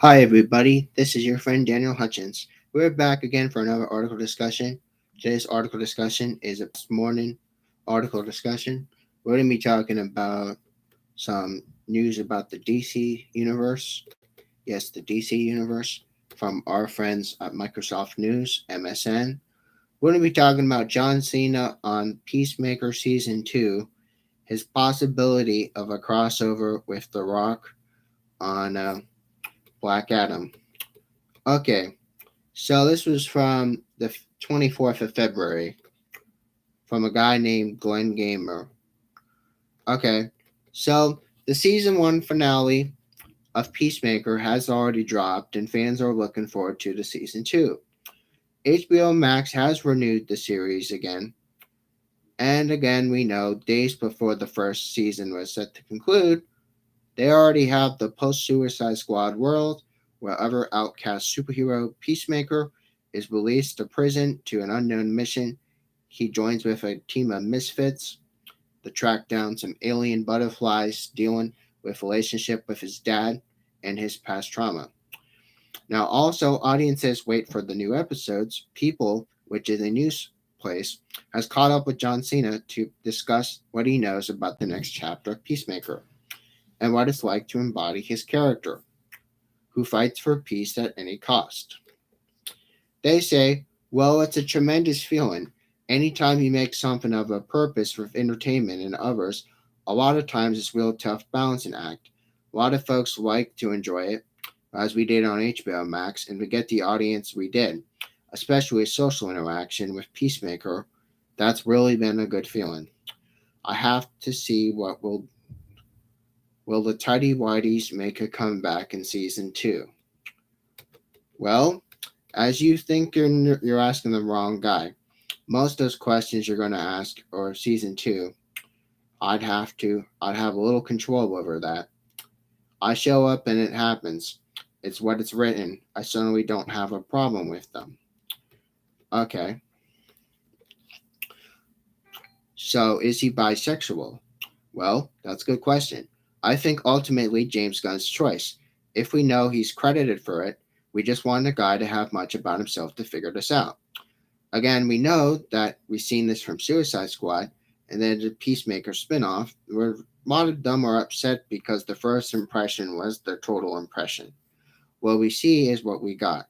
Hi, everybody. This is your friend Daniel Hutchins. We're back again for another article discussion. Today's article discussion is a this morning article discussion. We're going to be talking about some news about the DC universe. Yes, the DC universe from our friends at Microsoft News, MSN. We're going to be talking about John Cena on Peacemaker Season 2, his possibility of a crossover with The Rock on Black Adam. Okay, so this was from the 24th of February from a guy named Glenn Gamer. Okay, so the season 1 finale of Peacemaker has already dropped and fans are looking forward to the season 2. HBO Max has renewed the series again. And again, we know days before the first season was set to conclude, they already have the post Suicide Squad world where other outcast superhero Peacemaker is released to prison to an unknown mission. He joins with a team of misfits to track down some alien butterflies dealing with relationship with his dad and his past trauma. Now also audiences wait for the new episodes. People, which is a news place, has caught up with John Cena to discuss what he knows about the next chapter of Peacemaker and what it's like to embody his character, who fights for peace at any cost. They say, well, it's a tremendous feeling. Anytime you make something of a purpose for entertainment and others, a lot of times it's a real tough balancing act. A lot of folks like to enjoy it, as we did on HBO Max, and to get the audience we did, especially social interaction with Peacemaker. That's really been a good feeling. I have to see what will the Tidy Whities make a comeback in season 2. Well, as you think you're asking the wrong guy. Most of those questions you're going to ask or season 2, I'd have a little control over that. I show up and it happens. It's what it's written. I certainly don't have a problem with them. Okay. So is he bisexual? Well, that's a good question. I think ultimately James Gunn's choice. If we know he's credited for it, we just want the guy to have much about himself to figure this out. Again, we know that we've seen this from Suicide Squad and then the Peacemaker spinoff, where a lot of them are upset because the first impression was their total impression. What we see is what we got.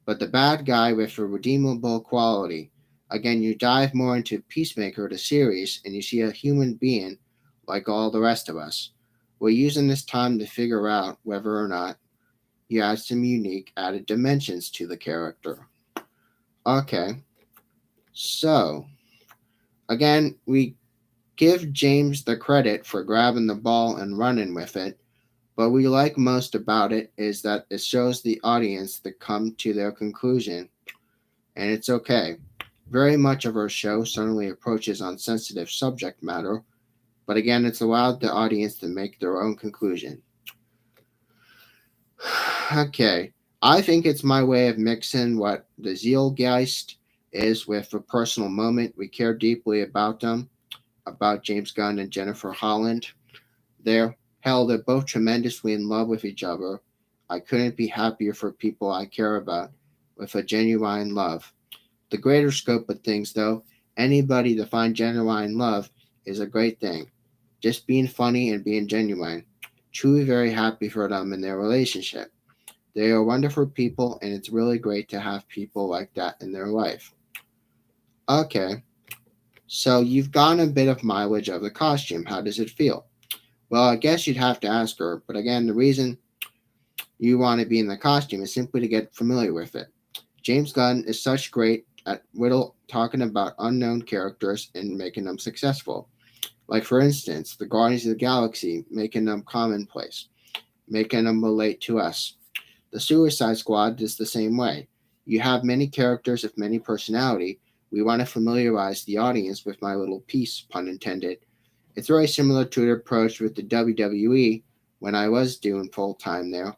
But the bad guy with a redeemable quality. Again, you dive more into Peacemaker, the series, and you see a human being like all the rest of us. We're using this time to figure out whether or not you add some unique added dimensions to the character. Okay, so again, we give James the credit for grabbing the ball and running with it, but what we like most about it is that it shows the audience to come to their conclusion, and it's okay. Very much of our show certainly approaches on sensitive subject matter, but again, it's allowed the audience to make their own conclusion. Okay, I think it's my way of mixing what the Zeitgeist is with a personal moment. We care deeply about them, about James Gunn and Jennifer Holland. They're both tremendously in love with each other. I couldn't be happier for people I care about with a genuine love. The greater scope of things, though, anybody to find genuine love is a great thing. Just being funny and being genuine. Truly very happy for them in their relationship. They are wonderful people, and it's really great to have people like that in their life. Okay, so you've gotten a bit of mileage of the costume. How does it feel? Well, I guess you'd have to ask her, but again, the reason you want to be in the costume is simply to get familiar with it. James Gunn is such great at talking about unknown characters and making them successful. Like, for instance, the Guardians of the Galaxy, making them commonplace, making them relate to us. The Suicide Squad is the same way. You have many characters of many personality. We want to familiarize the audience with my little piece, pun intended. It's very similar to the approach with the WWE when I was doing full time there.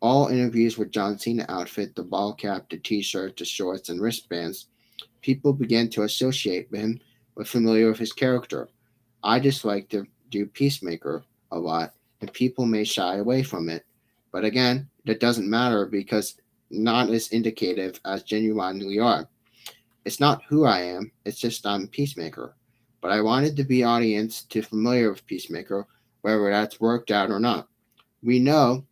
All interviews with John Cena outfit, the ball cap, the t-shirt, the shorts, and wristbands, people began to associate him with familiar with his character. I just like to do Peacemaker a lot, and people may shy away from it. But again, that doesn't matter because not as indicative as genuinely are. It's not who I am, it's just I'm Peacemaker. But I wanted the audience to familiar with Peacemaker, whether that's worked out or not. We know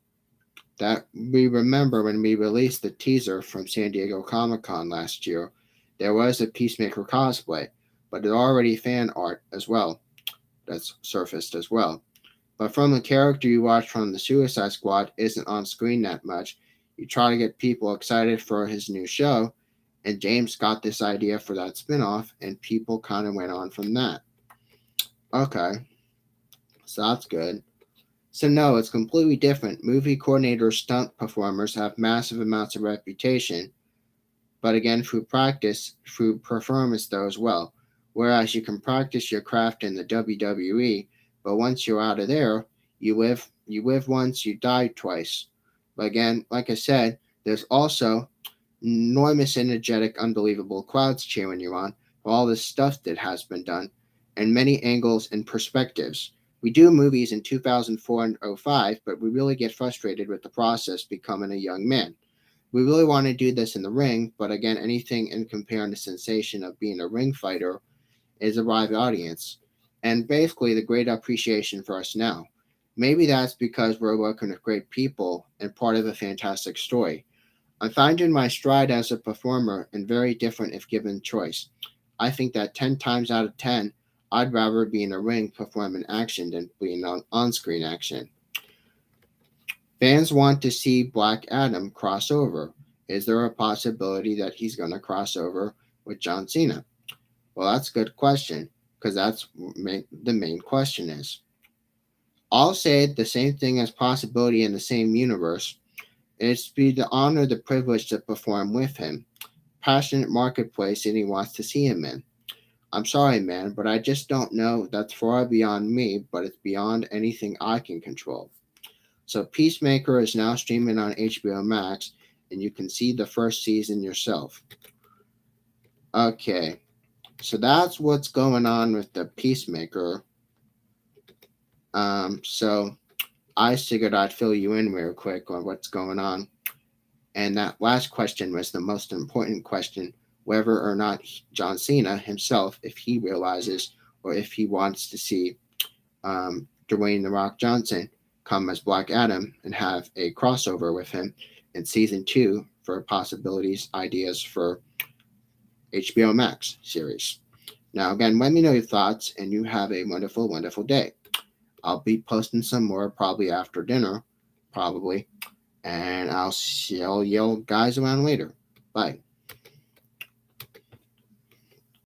that we remember when we released the teaser from San Diego Comic Con last year, there was a Peacemaker cosplay, but there's already fan art as well that's surfaced as well. But from the character you watch from the Suicide Squad isn't on screen that much. You try to get people excited for his new show, and James got this idea for that spinoff, and people kind of went on from that. Okay, so that's good. So no, it's completely different. Movie coordinators, stunt performers have massive amounts of reputation, but again, through practice, through performance though as well. Whereas you can practice your craft in the WWE, but once you're out of there, you live once, you die twice. But again, like I said, there's also enormous, energetic, unbelievable crowds cheering you on for all this stuff that has been done, and many angles and perspectives. We do movies in 2004 and '05, but we really get frustrated with the process becoming a young man. We really want to do this in the ring, but again, anything in comparing the sensation of being a ring fighter is a live audience, and basically the great appreciation for us now. Maybe that's because we're working with great people and part of a fantastic story. I'm finding my stride as a performer and very different if given choice. I think that 10 times out of 10, I'd rather be in a ring performing action than being on screen action. Fans want to see Black Adam cross over. Is there a possibility that he's going to cross over with John Cena? Well, that's a good question because that's the main question is. I'll say the same thing as possibility in the same universe. It's be the honor, the privilege to perform with him. Passionate marketplace and he wants to see him in. I'm sorry, man, but I just don't know. That's far beyond me, but it's beyond anything I can control. So Peacemaker is now streaming on HBO Max, and you can see the first season yourself. Okay, so that's what's going on with the Peacemaker. So I figured I'd fill you in real quick on what's going on. And that last question was the most important question, whether or not John Cena himself, if he realizes or if he wants to see Dwayne The Rock Johnson come as Black Adam and have a crossover with him in season 2 for possibilities, ideas for HBO Max series. Now, again, let me know your thoughts, and you have a wonderful, wonderful day. I'll be posting some more probably after dinner, probably, and I'll see all you guys around later. Bye.